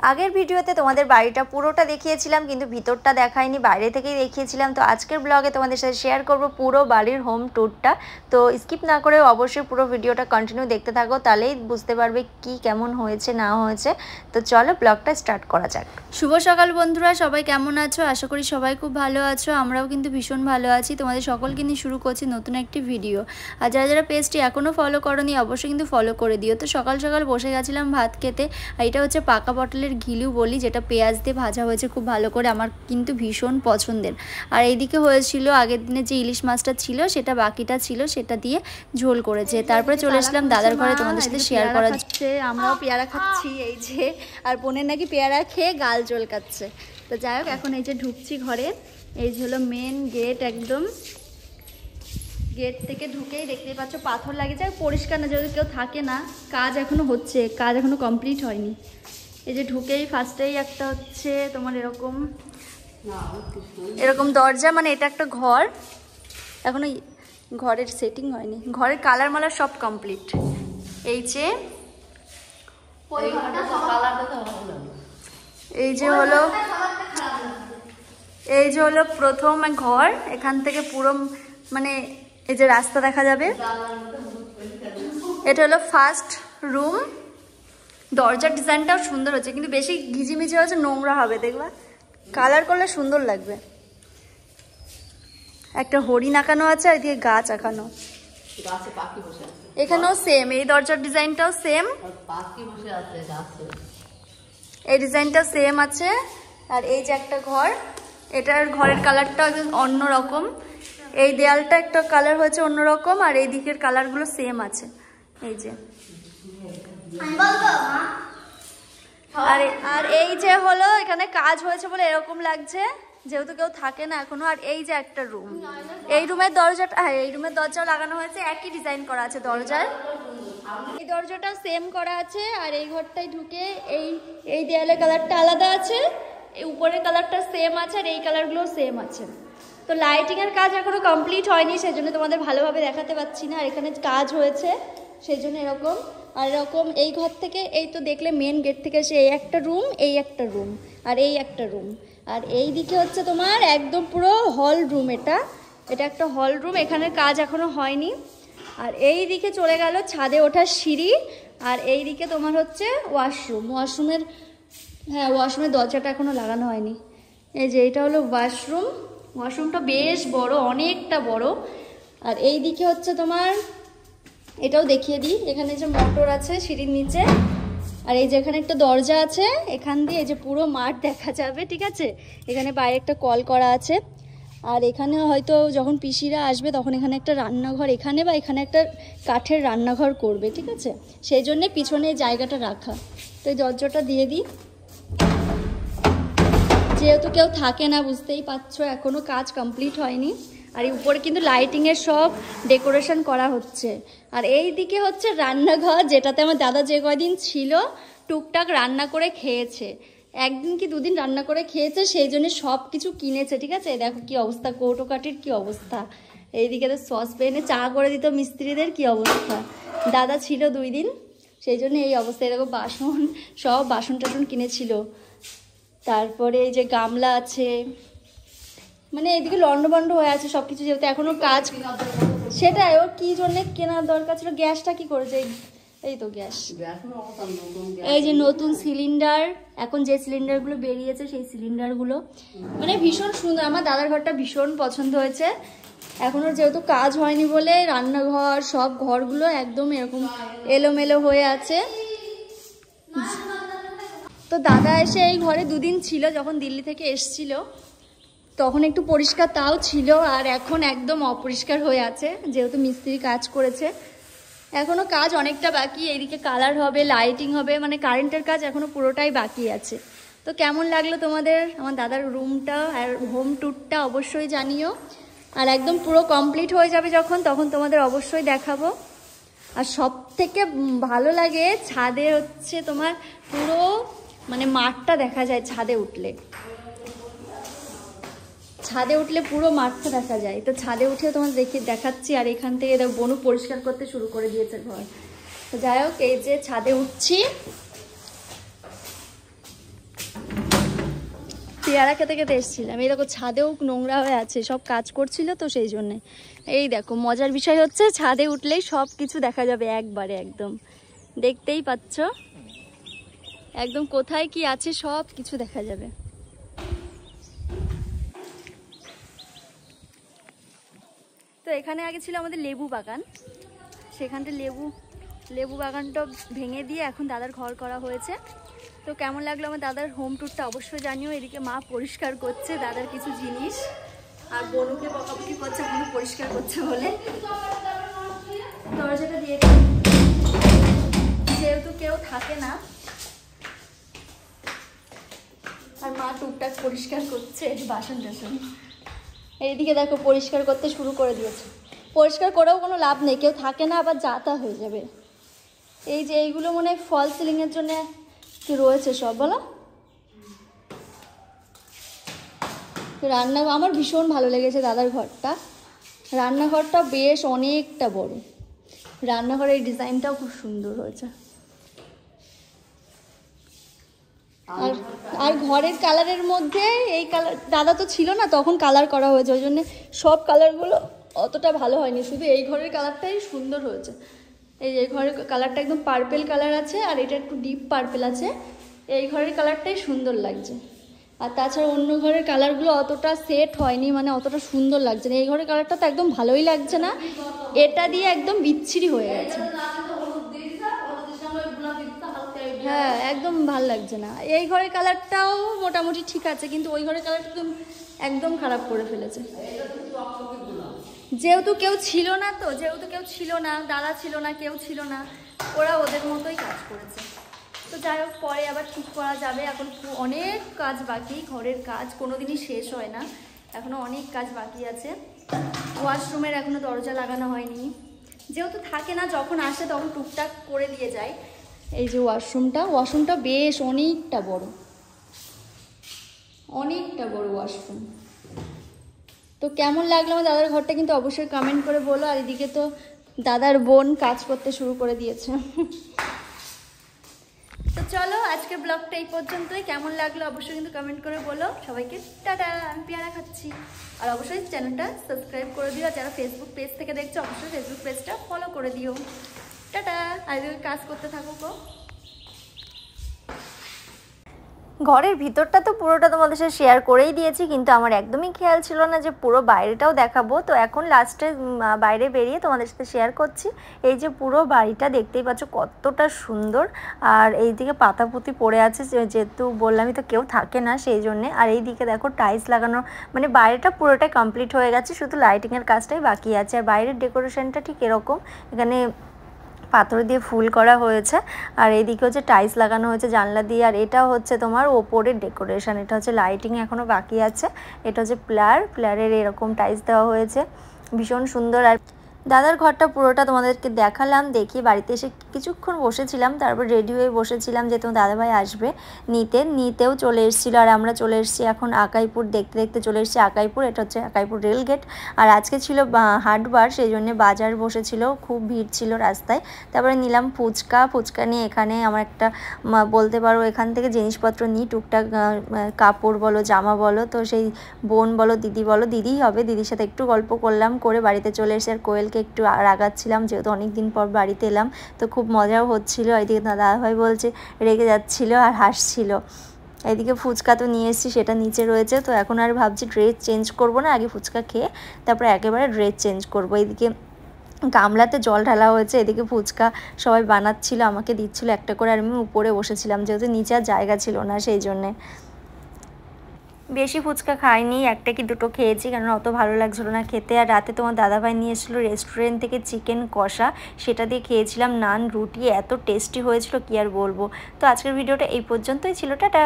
আগের ভিডিওতে তোমাদের বাড়িটা পুরোটা দেখিয়েছিলাম, কিন্তু ভিতরটা দেখাইনি, বাইরে থেকেই দেখিয়েছিলাম। তো আজকের ব্লগে তোমাদের সাথে শেয়ার করব পুরো বাড়ির হোম ট্যুরটা। তো স্কিপ না করে অবশ্যই পুরো ভিডিওটা কন্টিনিউ দেখতে থাকো, তাহলেই বুঝতে পারবে কি কেমন হয়েছে না হয়েছে। তো চলো ব্লগটা স্টার্ট করা যাক। শুভ সকাল বন্ধুরা, সবাই কেমন আছো? আশা করি সবাই খুব ভালো আছো। আমরাও কিন্তু ভীষণ ভালো আছি। তোমাদের সকলকে নিয়ে শুরু করছি নতুন একটি ভিডিও। আর যারা যারা পেজটি এখনও ফলো করোনি অবশ্যই কিন্তু ফলো করে দিও। তো সকাল সকাল বসে গেছিলাম ভাত খেতে। আর এটা হচ্ছে পাকা পটলের ঘিলু বলি, যেটা পেঁয়াজ দিয়ে ভাজা হয়েছে খুব ভালো করে, আমার কিন্তু ভীষণ পছন্দের। আর এইদিকে হয়েছিল আগের দিনে যে ইলিশ মাছটা ছিল, সেটা বাকিটা ছিল, সেটা দিয়ে ঝোল করেছে। তারপরে চলে আসলাম দাদার ঘরে তোমাদের সাথে শেয়ার করা যাচ্ছে। আমরাও পেয়ারা খাচ্ছি এই যে, আর বোনের নাকি পেয়ারা খেয়ে গাল চলকাচ্ছে। তো যাই হোক, এখন এই যে ঢুকছি ঘরে। এই যে হলো মেন গেট, একদম গেট থেকে ঢুকেই দেখতে পাচ্ছ পাথর লাগিয়েছে। আর পরিষ্কার না, যেহেতু কেউ থাকে না, কাজ এখনো হচ্ছে, কাজ এখনো কমপ্লিট হয়নি। এই যে ঢুকেই ফার্স্টেই একটা হচ্ছে তোমার এরকম দরজা, মানে এটা একটা ঘর, এখনো ঘরের সেটিং হয়নি, ঘরের কালার মালার সব কমপ্লিট। এই যে হলো প্রথম ঘর। এখান থেকে পুরো মানে এই যে রাস্তা দেখা যাবে। এটা হলো ফার্স্ট রুম। দরজার ডিজাইনটাও সুন্দর হচ্ছে, কিন্তু বেশি ঘিজিমিজি হচ্ছে, নোংরা হবে, দেখবা কালার করলে সুন্দর লাগবে। একটা হরিণ আঁকানো আছে, আর এদিকে গাছ আঁকানো। এখানেও সেম, এই দরজার ডিজাইনটাও সেম, এই ডিজাইনটাও সেম আছে। আর এই যে একটা ঘর, এটার ঘরের কালারটা অন্যরকম। এই দেয়ালটা একটা কালার হয়েছে অন্যরকম, আর এই দিকের কালারগুলো সেম আছে। এই যে আর এই যে হলো এখানে কাজ হয়েছে বলে এরকম লাগছে, যেহেতু কেউ থাকে না এখনো। আর এই যে একটা রুম, এই রুমের দরজাটা, হ্যাঁ এই রুমের দরজাও লাগানো হয়েছে, একই ডিজাইন করা আছে দরজার। এই দরজাটাও সেম করা আছে। আর এই ঘরটায় ঢুকে এই দেয়ালের কালারটা আলাদা আছে, এই উপরের কালারটা সেম আছে, আর এই কালারগুলো সেম আছে। তো লাইটিং এর কাজ এখনো কমপ্লিট হয়নি, সেজন্য তোমাদের ভালোভাবে দেখাতে পাচ্ছি না। আর এখানে কাজ হয়েছে সেই জন্য এরকম। আর এরকম এই ঘর থেকে, এই তো দেখলে মেন গেট থেকে এসে এই একটা রুম, এই একটা রুম, আর এই একটা রুম। আর এই দিকে হচ্ছে তোমার একদম পুরো হল রুম। এটা একটা হল রুম, এখানে কাজ এখনো হয়নি। আর এই দিকে চলে গেল ছাদে ওঠার সিঁড়ি। আর এই দিকে তোমার হচ্ছে ওয়াশরুমের দরজাটা এখনো লাগানো হয়নি। এই যে এটা হলো ওয়াশরুমটা বেশ বড়, অনেকটা বড়। আর এই দিকে হচ্ছে তোমার, এটাও দেখিয়ে দিই, এখানে যে মোটর আছে সিঁড়ির নিচে। আর এই যে এখানে একটা দরজা আছে, এখান দিয়ে এই যে পুরো মাঠ দেখা যাবে, ঠিক আছে। এখানে বাইরে একটা কল করা আছে। আর এখানে হয়তো যখন পিসিরা আসবে তখন এখানে একটা রান্নাঘর, এখানে বা এখানে একটা কাঠের রান্নাঘর করবে, ঠিক আছে। সেই জন্যে পিছনে এই জায়গাটা রাখা। তো এই দরজাটা দিয়ে দিই, যেহেতু কেউ থাকে না, বুঝতেই পারছো এখনো কাজ কমপ্লিট হয়নি। আর এই উপরে কিন্তু লাইটিংয়ের সব ডেকোরেশন করা হচ্ছে। আর এই দিকে হচ্ছে রান্নাঘর, যেটাতে আমার দাদা যে কয়দিন ছিল টুকটাক রান্না করে খেয়েছে, একদিন কি দুদিন রান্না করে খেয়েছে, সেই জন্য সব কিছু কিনেছে, ঠিক আছে। দেখো কি অবস্থা, কৌটোকাঠির কি অবস্থা। এইদিকে তো সসপ্যানে চা করে দিত মিস্ত্রিদের, কি অবস্থা। দাদা ছিল 2 দিন, সেই জন্য এই অবস্থা। এরকম বাসন টাসন কিনেছিল। তারপরে এই যে গামলা আছে, মানে এইদিকে লন্ডভন্ড হয়ে আছে সব কিছু, যেহেতু এখনো কাজ। সেটাই, ওর কি জন্য কেনার দরকার ছিল। গ্যাসটা কি করেছে, এই তো গ্যাস, এই যে নতুন সিলিন্ডার, এখন যে সিলিন্ডারগুলো বেরিয়েছে সেই সিলিন্ডারগুলো, মানে ভীষণ সুন্দর। আমার দাদার ঘরটা ভীষণ পছন্দ হয়েছে। এখনো যেহেতু কাজ হয়নি বলে রান্নাঘর সব ঘরগুলো একদম এরকম এলোমেলো হয়ে আছে। তো দাদা এসে এই ঘরে 2 দিন ছিল, যখন দিল্লি থেকে এসছিল তখন একটু পরিষ্কার তাও ছিল। আর এখন একদম অপরিষ্কার হয়ে আছে, যেহেতু মিস্ত্রি কাজ করেছে। এখনো কাজ অনেকটা বাকি, এইদিকে কালার হবে, লাইটিং হবে, মানে কারেন্টের কাজ এখনো পুরোটাই বাকি আছে। তো কেমন লাগলো তোমাদের আমার দাদার রুমটা আর হোম ট্যুরটা অবশ্যই জানিও। আর একদম পুরো কমপ্লিট হয়ে যাবে যখন, তখন তোমাদের অবশ্যই দেখাবো। আর সব থেকে ভালো লাগে ছাদে হচ্ছে তোমার পুরো মানে মাঠটা দেখা যায় ছাদে উঠলে। ছাদে উঠলে পুরো মাঠটা দেখা যায়। তো ছাদে উঠে তোমার দেখাচ্ছি। আর এখান থেকে দেখো বনু পরিষ্কার করতে শুরু করে দিয়েছে ঘর। তো যাই হোক, এই যে ছাদে উঠছি, পেয়ারা খেতে খেতে এসেছিলাম। এই দেখো ছাদেও নোংরা হয়ে আছে, সব কাজ করছিল তো সেই জন্যে। এই দেখো মজার বিষয় হচ্ছে ছাদে উঠলেই সব কিছু দেখা যাবে একবারে, একদম দেখতেই পাচ্ছ, একদম কোথায় কি আছে সব কিছু দেখা যাবে। তো এখানে আগে ছিল আমাদের লেবু বাগান, সেখানটা লেবু বাগানটা ভেঙে দিয়ে এখন দাদার ঘর করা হয়েছে। তো কেমন লাগলো আমার দাদার হোম ট্যুরটা অবশ্যই জানিও। এদিকে মা পরিষ্কার করছে দাদার কিছু জিনিস, আর বনুকে বকাবকি করছে বনু পরিষ্কার করছে বলে। দরজাটা দিয়ে যেহেতু কেউ থাকে না, আর মা টুকটাক পরিষ্কার করছে বাসন টাসন। এইদিকে দেখো পরিষ্কার করতে শুরু করে দিয়েছে। পরিষ্কার করেও কোনো লাভ নেই, কেউ থাকে না, আবার যাতা হয়ে যাবে। এই যে এইগুলো মনে হয় ফল সিলিংয়ের জন্য কি রয়েছে সব, বলো। রান্না আমার ভীষণ ভালো লেগেছে দাদার ঘরটা, রান্নাঘরটা বেশ অনেকটা বড়, রান্নাঘরের এই ডিজাইনটাও খুব সুন্দর হয়েছে। আর ঘরের কালারের মধ্যে এই কালার দাদা তো ছিল না তখন কালার করা হয়েছে, ওই জন্য সব কালারগুলো অতটা ভালো হয়নি, শুধু এই ঘরের কালারটাই সুন্দর হয়েছে। এই যে ঘরের কালারটা একদম পার্পেল কালার আছে, আর এটা একটু ডিপ পার্পেল আছে। এই ঘরের কালারটাই সুন্দর লাগছে, আর তাছাড়া অন্য ঘরের কালারগুলো অতটা সেট হয়নি, মানে অতটা সুন্দর লাগছে না। এই ঘরের কালারটা তো একদম ভালোই লাগছে না, এটা দিয়ে একদম বিচ্ছিরি হয়ে গেছে। হ্যাঁ একদম ভাল লাগছে না। এই ঘরের কালারটাও মোটামুটি ঠিক আছে, কিন্তু ওই ঘরের কালারটা একদম খারাপ করে ফেলেছে। যেহেতু কেউ ছিল না, দাদা ছিল না, কেউ ছিল না, ওরা ওদের মতোই কাজ করেছে। তো যাই হোক পরে আবার ঠিক করা যাবে, এখন অনেক কাজ বাকি, ঘরের কাজ কোনোদিনই শেষ হয় না, এখনো অনেক কাজ বাকি আছে। ওয়াশরুমের এখনো দরজা লাগানো হয়নি, যেহেতু থাকে না, যখন আসে তখন টুকটাক করে দিয়ে যায়। এই যে ওয়াশরুমটা বেশ অনেকটা বড় ওয়াশরুম। তো কেমন লাগলো আমার দাদার ঘরটা কিন্তু অবশ্যই কমেন্ট করে বলো। আর এদিকে তো দাদার বোন কাজ করতে শুরু করে দিয়েছে। তো চলো আজকের ব্লগটা এই পর্যন্তই, কেমন লাগলো অবশ্যই কিন্তু কমেন্ট করে বলো। সবাইকে টাটা, আমি পেয়ারা খাচ্ছি। আর অবশ্যই চ্যানেলটা সাবস্ক্রাইব করে দিও, আর যারা ফেসবুক পেজ থেকে দেখছো অবশ্যই ফেসবুক পেজটা ফলো করে দিও। টাটা, আর কাজ করতে থাকো গো। ঘরের ভিতরটা তো পুরোটা তোমাদের সাথে শেয়ার করেই দিয়েছি, কিন্তু আমার একদমই খেয়াল ছিল না যে পুরো বাইরেটাও দেখাবো। তো এখন লাস্টে বাইরে বেরিয়ে তোমাদের সাথে শেয়ার করছি। এই যে পুরো বাড়িটা দেখতেই পাচ্ছ কতটা সুন্দর, আর এই দিকে পাতাপুতি পড়ে আছে, যেহেতু বললামই তো কেউ থাকে না সেই জন্যে। আর এই দিকে দেখো টাইলস লাগানো, মানে বাইরেটা পুরোটাই কমপ্লিট হয়ে গেছে, শুধু লাইটিংয়ের কাজটাই বাকি আছে। আর বাইরের ডেকোরেশনটা ঠিক এরকম, এখানে পাথর দিয়ে ফুল করা হয়েছে, আর এইদিকে হচ্ছে টাইলস লাগানো হয়েছে জানলা দিয়ে। আর এটা হচ্ছে তোমার ওপরের ডেকোরেশন, এটা হচ্ছে লাইটিং এখনও বাকি আছে। এটা হচ্ছে প্লারের এরকম টাইলস দেওয়া হয়েছে, ভীষণ সুন্দর। আর দাদার ঘরটা পুরোটা তোমাদেরকে দেখালাম। দেখি বাড়িতে এসে কিছুক্ষণ বসেছিলাম, তারপর রেডি হয়ে বসেছিলাম যে তোমার দাদাভাই আসবে নিতেও চলে এসেছিলো। আর আমরা চলে এসেছি এখন আকাইপুর, দেখতে চলে এসেছি আকাইপুর। এটা হচ্ছে আকাইপুর রেলগেট। আর আজকে ছিল হাটবার, সেই জন্য বাজার বসেছিল, খুব ভিড় ছিল রাস্তায়। তারপরে নিলাম ফুচকা নিয়ে এখানে আমার একটা বলতে পারো এখান থেকে জিনিসপত্র নিই টুকটাক, কাপড় বলো জামা বলো। তো সেই বোন বলো দিদি বলো, দিদিই হবে, দিদির সাথে একটু গল্প করলাম, করে বাড়িতে চলে এসে আর কোয়েলকে একটু রাগাচ্ছিলাম, যেহেতু অনেকদিন পর বাড়িতে এলাম, তো খুব মজাও হচ্ছিলো। এদিকে দাদাভাই বলছে রেগে যাচ্ছিলো আর হাসছিল। এদিকে ফুচকা তো নিয়ে এসেছি, সেটা নিচে রয়েছে। তো এখন আর ভাবছি ড্রেস চেঞ্জ করবো না, আগে ফুচকা খেয়ে তারপরে একেবারে ড্রেস চেঞ্জ করবো। এদিকে গামলাতে জল ঢালা হয়েছে, এদিকে ফুচকা সবাই বানাচ্ছিল, আমাকে দিচ্ছিল একটা করে, আর আমি উপরে বসেছিলাম, যেহেতু নিচে আর জায়গা ছিল না সেই জন্যে। বেশি ফুচকা খাইনি, একটা কি দুটো খেয়েছি, কারণ অত ভালো লাগছিলো না খেতে। আর রাতে তোমার দাদাভাই নিয়ে এসেছিলো রেস্টুরেন্ট থেকে চিকেন কষা, সেটা দিয়ে খেয়েছিলাম নান রুটি, এত টেস্টি হয়েছিল কি আর বলবো। তো আজকের ভিডিওটা এই পর্যন্তই ছিল, টাটা।